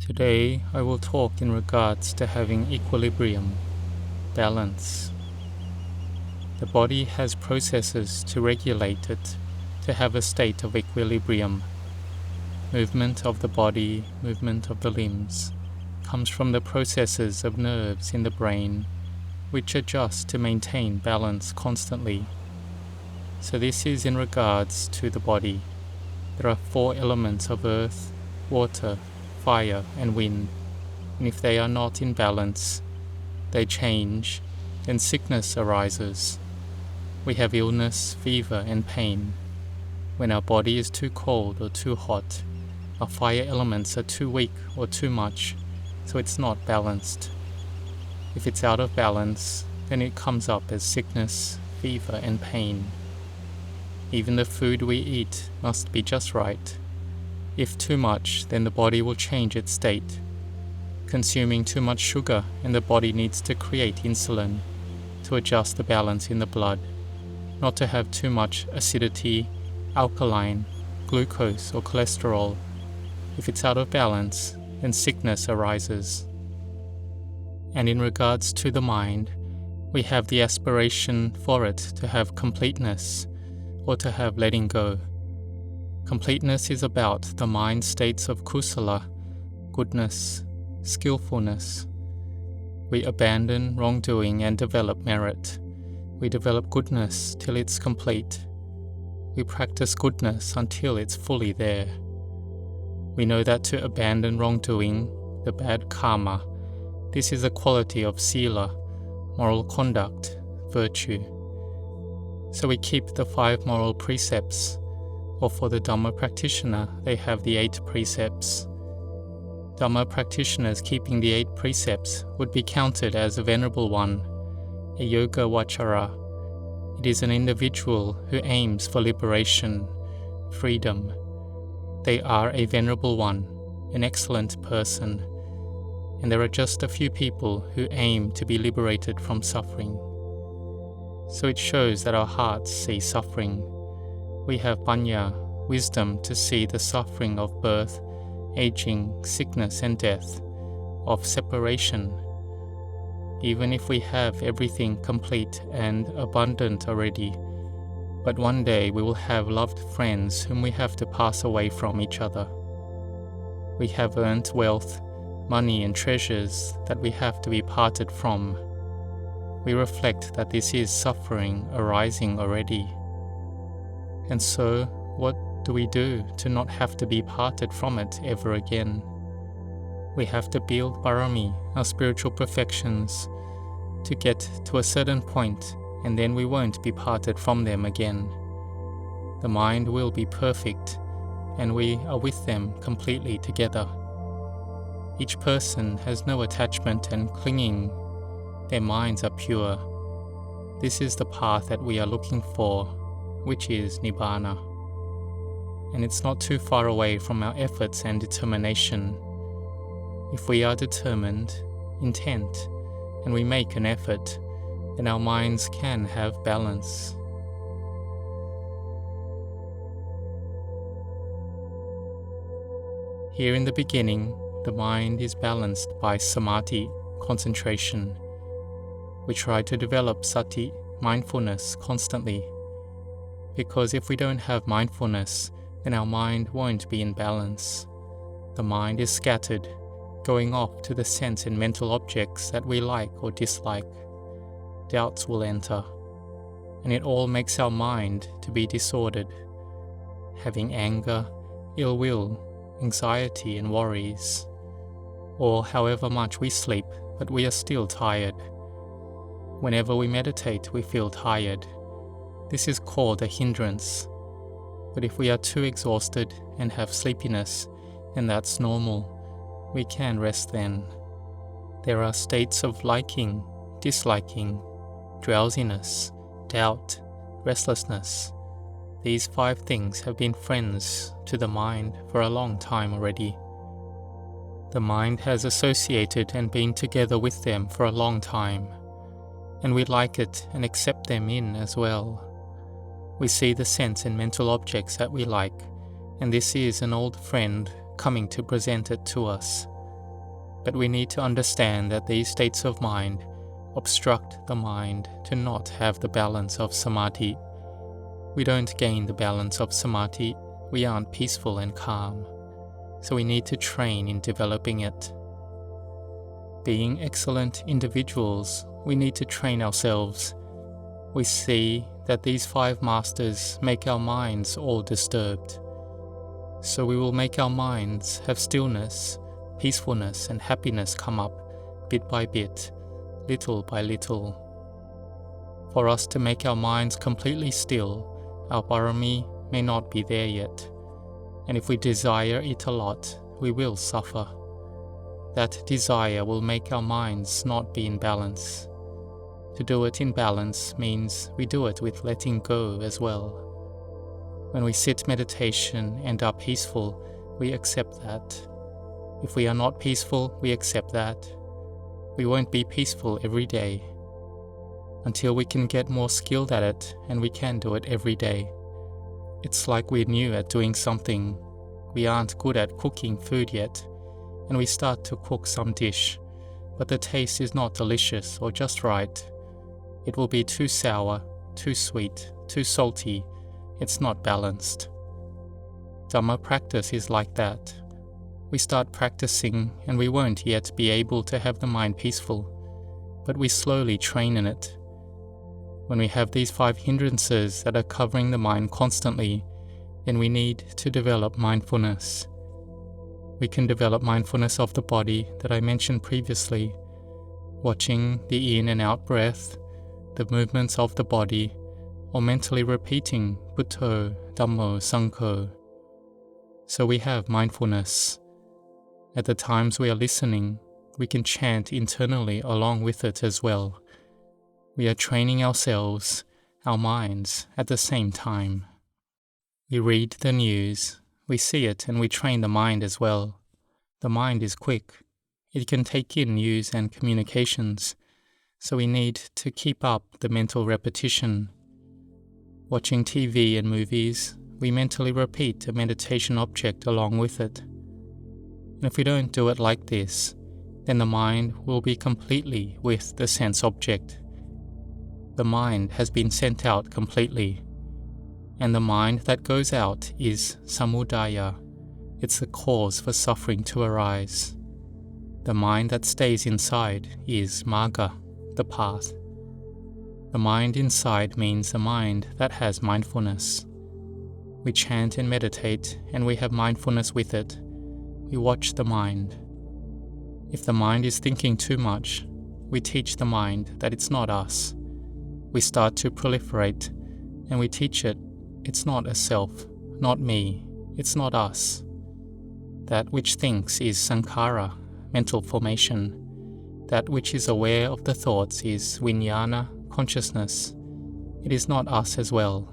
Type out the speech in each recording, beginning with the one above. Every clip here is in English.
Today I will talk in regards to having equilibrium, balance. The body has processes to regulate it, to have a state of equilibrium. Movement of the body, movement of the limbs, comes from the processes of nerves in the brain, which adjust to maintain balance constantly. So this is in regards to the body. There are 4 elements of earth, water, fire and wind, and if they are not in balance, they change, then sickness arises. We have illness, fever and pain. When our body is too cold or too hot, our fire elements are too weak or too much, so it's not balanced. If it's out of balance, then it comes up as sickness, fever and pain. Even the food we eat must be just right. If too much, then the body will change its state. Consuming too much sugar, and the body needs to create insulin to adjust the balance in the blood, not to have too much acidity, alkaline, glucose or cholesterol. If it's out of balance, then sickness arises. And in regards to the mind, we have the aspiration for it to have completeness, or to have letting go. Completeness is about the mind states of kusala, goodness, skillfulness. We abandon wrongdoing and develop merit. We develop goodness till it's complete. We practice goodness until it's fully there. We know that to abandon wrongdoing, the bad karma, this is a quality of sila, moral conduct, virtue. So we keep the 5 moral precepts, or for the Dhamma practitioner, they have the 8 precepts. Dhamma practitioners keeping the 8 precepts would be counted as a venerable one, a yoga vachara. It is an individual who aims for liberation, freedom. They are a venerable one, an excellent person, and there are just a few people who aim to be liberated from suffering. So it shows that our hearts see suffering. We have panya, wisdom to see the suffering of birth, aging, sickness and death, of separation. Even if we have everything complete and abundant already, but one day we will have loved friends whom we have to pass away from each other. We have earned wealth, money and treasures that we have to be parted from. We reflect that this is suffering arising already. And so, what do we do to not have to be parted from it ever again? We have to build parami, our spiritual perfections, to get to a certain point, and then we won't be parted from them again. The mind will be perfect, and we are with them completely together. Each person has no attachment and clinging. Their minds are pure. This is the path that we are looking for, which is Nibbana. And it's not too far away from our efforts and determination. If we are determined, intent, and we make an effort, then our minds can have balance. Here in the beginning, the mind is balanced by samadhi, concentration. We try to develop sati, mindfulness, constantly. Because if we don't have mindfulness, then our mind won't be in balance. The mind is scattered, going off to the sense and mental objects that we like or dislike. Doubts will enter, and it all makes our mind to be disordered, having anger, ill will, anxiety and worries. Or however much we sleep, but we are still tired. Whenever we meditate, we feel tired. This is called a hindrance. But if we are too exhausted and have sleepiness, then that's normal. We can rest then. There are states of liking, disliking, drowsiness, doubt, restlessness. These 5 things have been friends to the mind for a long time already. The mind has associated and been together with them for a long time, and we like it and accept them in as well. We see the sense and mental objects that we like, and this is an old friend coming to present it to us. But we need to understand that these states of mind obstruct the mind to not have the balance of samadhi. We don't gain the balance of samadhi, we aren't peaceful and calm. So we need to train in developing it. Being excellent individuals, we need to train ourselves. We see that these 5 masters make our minds all disturbed. So we will make our minds have stillness, peacefulness and happiness come up bit by bit, little by little. For us to make our minds completely still, our parami may not be there yet. And if we desire it a lot, we will suffer. That desire will make our minds not be in balance. To do it in balance means we do it with letting go as well. When we sit meditation and are peaceful, we accept that. If we are not peaceful, we accept that. We won't be peaceful every day. Until we can get more skilled at it, and we can do it every day. It's like we're new at doing something. We aren't good at cooking food yet, and we start to cook some dish, but the taste is not delicious or just right. It will be too sour, too sweet, too salty. It's not balanced. Dhamma practice is like that. We start practicing and we won't yet be able to have the mind peaceful, but we slowly train in it. When we have these 5 hindrances that are covering the mind constantly, then we need to develop mindfulness. We can develop mindfulness of the body that I mentioned previously, watching the in and out breath, the movements of the body, or mentally repeating Buddho, Dhammo, Sangho. So we have mindfulness. At the times we are listening, we can chant internally along with it as well. We are training ourselves, our minds, at the same time. We read the news, we see it and we train the mind as well. The mind is quick. It can take in news and communications, so we need to keep up the mental repetition. Watching TV and movies, we mentally repeat a meditation object along with it. And if we don't do it like this, then the mind will be completely with the sense object. The mind has been sent out completely. And the mind that goes out is samudaya. It's the cause for suffering to arise. The mind that stays inside is magga, the path. The mind inside means a mind that has mindfulness. We chant and meditate, and we have mindfulness with it. We watch the mind. If the mind is thinking too much, we teach the mind that it's not us. We start to proliferate, and we teach it, it's not a self, not me, it's not us. That which thinks is sankhara, mental formation. That which is aware of the thoughts is vijnana, consciousness. It is not us as well.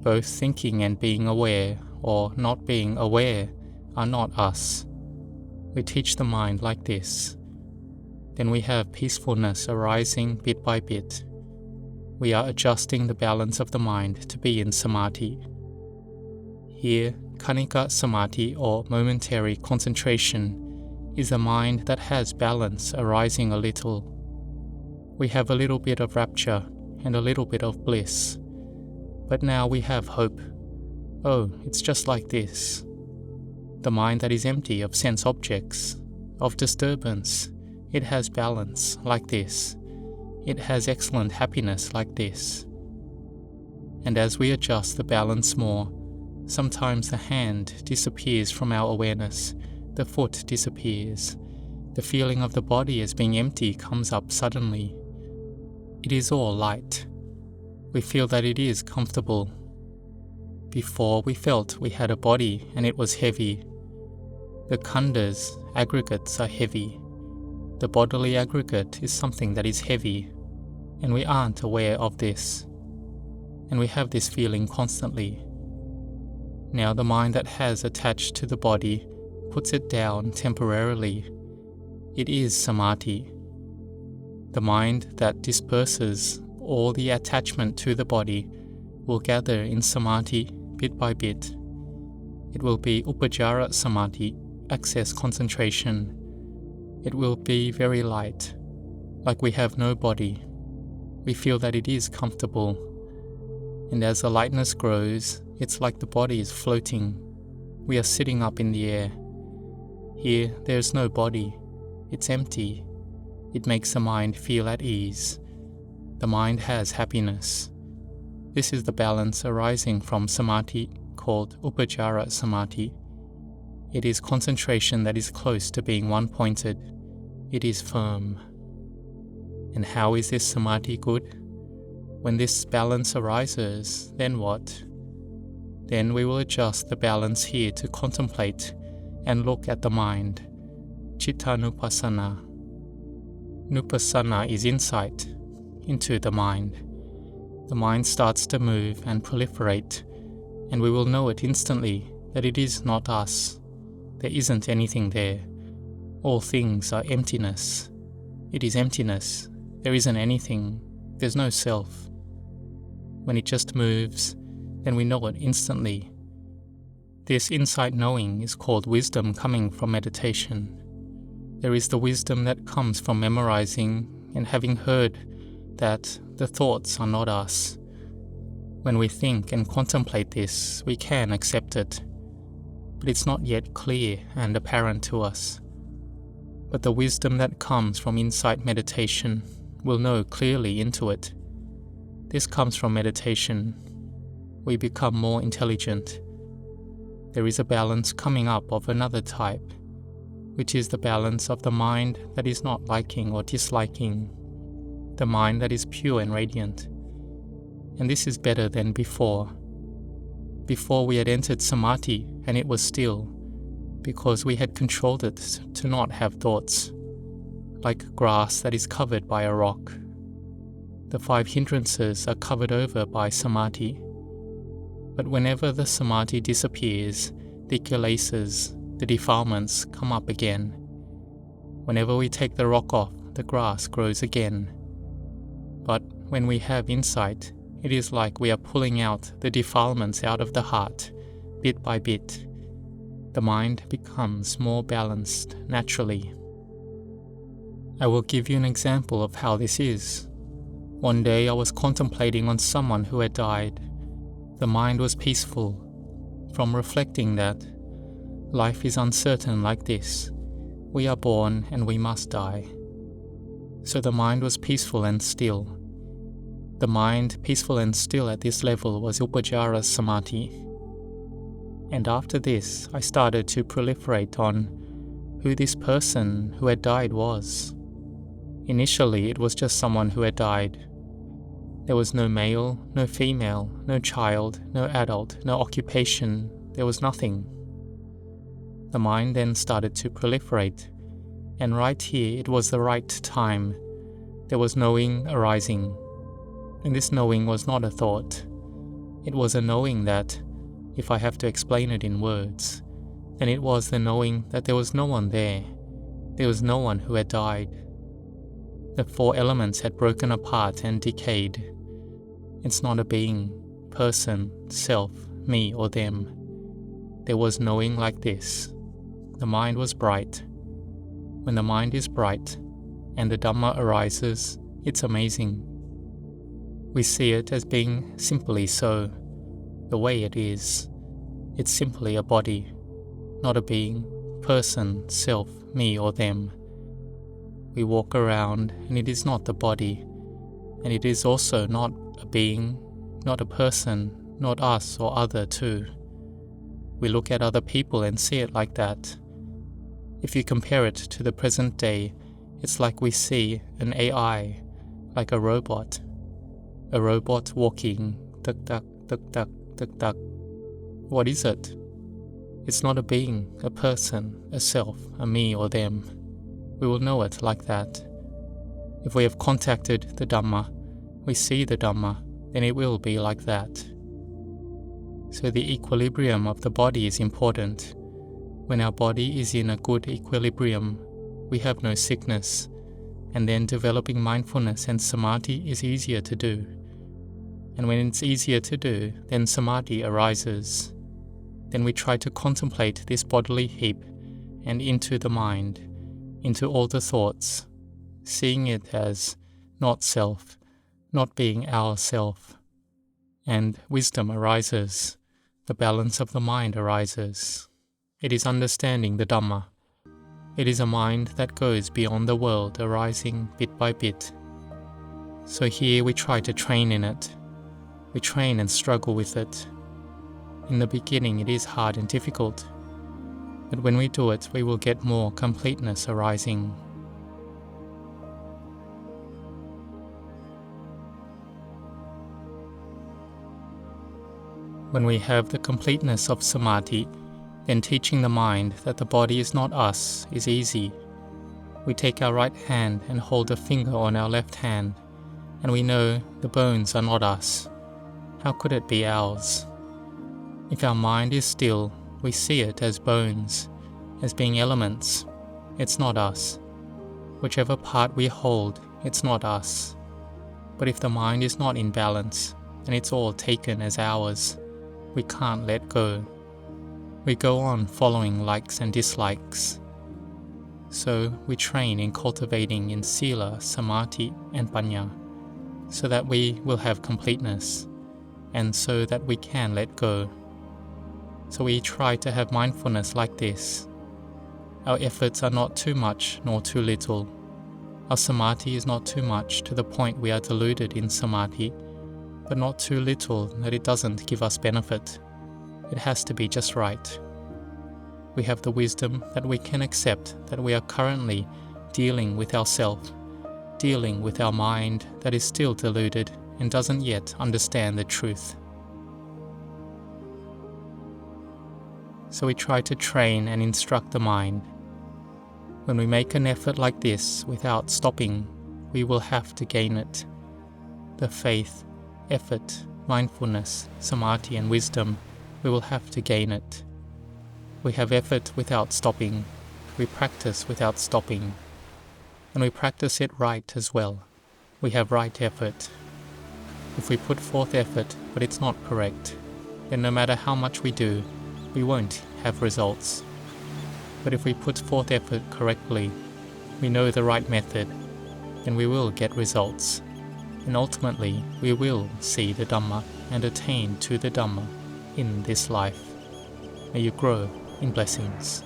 Both thinking and being aware, or not being aware, are not us. We teach the mind like this. Then we have peacefulness arising bit by bit. We are adjusting the balance of the mind to be in samadhi. Here, khanika samadhi or momentary concentration is a mind that has balance arising a little. We have a little bit of rapture and a little bit of bliss. But now we have hope. Oh, it's just like this. The mind that is empty of sense objects, of disturbance, it has balance like this. It has excellent happiness like this. And as we adjust the balance more, sometimes the hand disappears from our awareness, the foot disappears, the feeling of the body as being empty comes up suddenly. It is all light. We feel that it is comfortable. Before we felt we had a body and it was heavy. The khandhas, aggregates, are heavy. The bodily aggregate is something that is heavy, and we aren't aware of this. And we have this feeling constantly. Now the mind that has attached to the body puts it down temporarily. It is samadhi. The mind that disperses all the attachment to the body will gather in samadhi bit by bit. It will be upajjara samadhi, access concentration. it will be very light, like we have no body. We feel that it is comfortable, and as the lightness grows, it's like the body is floating. We are sitting up in the air. Here, there is no body. It's empty. It makes the mind feel at ease. The mind has happiness. This is the balance arising from samadhi called Upacara Samadhi. It is concentration that is close to being one-pointed. It is firm. And how is this samadhi good? When this balance arises, then what? Then we will adjust the balance here to contemplate and look at the mind. Chittanupassana. Nupassana is insight into the mind. The mind starts to move and proliferate, and we will know it instantly that it is not us. There isn't anything there. All things are emptiness. It is emptiness. There isn't anything. There's no self. When it just moves, then we know it instantly. This insight knowing is called wisdom coming from meditation. There is the wisdom that comes from memorizing and having heard that the thoughts are not us. When we think and contemplate this, we can accept it, but it's not yet clear and apparent to us. But the wisdom that comes from insight meditation will know clearly into it. This comes from meditation. We become more intelligent. There is a balance coming up of another type, which is the balance of the mind that is not liking or disliking, the mind that is pure and radiant. And this is better than before. Before we had entered samadhi and it was still, because we had controlled it to not have thoughts, like grass that is covered by a rock. The 5 hindrances are covered over by samadhi. But whenever the samadhi disappears, the kilesas, the defilements, come up again. Whenever we take the rock off, the grass grows again. But when we have insight, it is like we are pulling out the defilements out of the heart, bit by bit. The mind becomes more balanced naturally. I will give you an example of how this is. One day I was contemplating on someone who had died. The mind was peaceful. From reflecting that, life is uncertain like this. We are born and we must die. So the mind was peaceful and still. The mind, peaceful and still at this level, was Upacara Samadhi. And after this, I started to proliferate on who this person who had died was. Initially, it was just someone who had died. There was no male, no female, no child, no adult, no occupation. There was nothing. The mind then started to proliferate, and right here it was the right time. There was knowing arising. And this knowing was not a thought. It was a knowing that, if I have to explain it in words, then it was the knowing that there was no one there. There was no one who had died. The 4 elements had broken apart and decayed. It's not a being, person, self, me or them. There was knowing like this. The mind was bright. When the mind is bright and the Dhamma arises, it's amazing. We see it as being simply so, the way it is. It's simply a body, not a being, person, self, me or them. We walk around and it is not the body, and it is also not a being, not a person, not us or other too. We look at other people and see it like that. If you compare it to the present day, it's like we see an AI, like a robot. A robot walking, tuk-tuk, tuk-tuk, tuk-tuk. What is it? It's not a being, a person, a self, a me or them. We will know it like that. If we have contacted the Dhamma, we see the Dhamma, then it will be like that. So the equilibrium of the body is important. When our body is in a good equilibrium, we have no sickness, and then developing mindfulness and samadhi is easier to do. And when it's easier to do, then samadhi arises. Then we try to contemplate this bodily heap and into the mind, into all the thoughts, seeing it as not self, not being our self, and wisdom arises, the balance of the mind arises. It is understanding the Dhamma. It is a mind that goes beyond the world, arising bit by bit. So here we try to train in it. We train and struggle with it. In the beginning it is hard and difficult, but when we do it, we will get more completeness arising. When we have the completeness of samadhi, then teaching the mind that the body is not us is easy. We take our right hand and hold a finger on our left hand, and we know the bones are not us. How could it be ours? If our mind is still, we see it as bones, as being elements. It's not us. Whichever part we hold, it's not us. But if the mind is not in balance, and it's all taken as ours, we can't let go. We go on following likes and dislikes. So we train in cultivating in sila, samadhi and panya, so that we will have completeness, and so that we can let go. So we try to have mindfulness like this. Our efforts are not too much nor too little. Our samadhi is not too much to the point we are deluded in samadhi, but not too little that it doesn't give us benefit. It has to be just right. We have the wisdom that we can accept that we are currently dealing with ourself, dealing with our mind that is still deluded and doesn't yet understand the truth. So we try to train and instruct the mind. When we make an effort like this without stopping, we will have to gain it. The faith, effort, mindfulness, samadhi and wisdom, we will have to gain it. We have effort without stopping. We practice without stopping. And we practice it right as well. We have right effort. If we put forth effort but it's not correct, then no matter how much we do, we won't have results. But if we put forth effort correctly, we know the right method, then we will get results. And ultimately, we will see the Dhamma and attain to the Dhamma in this life. May you grow in blessings.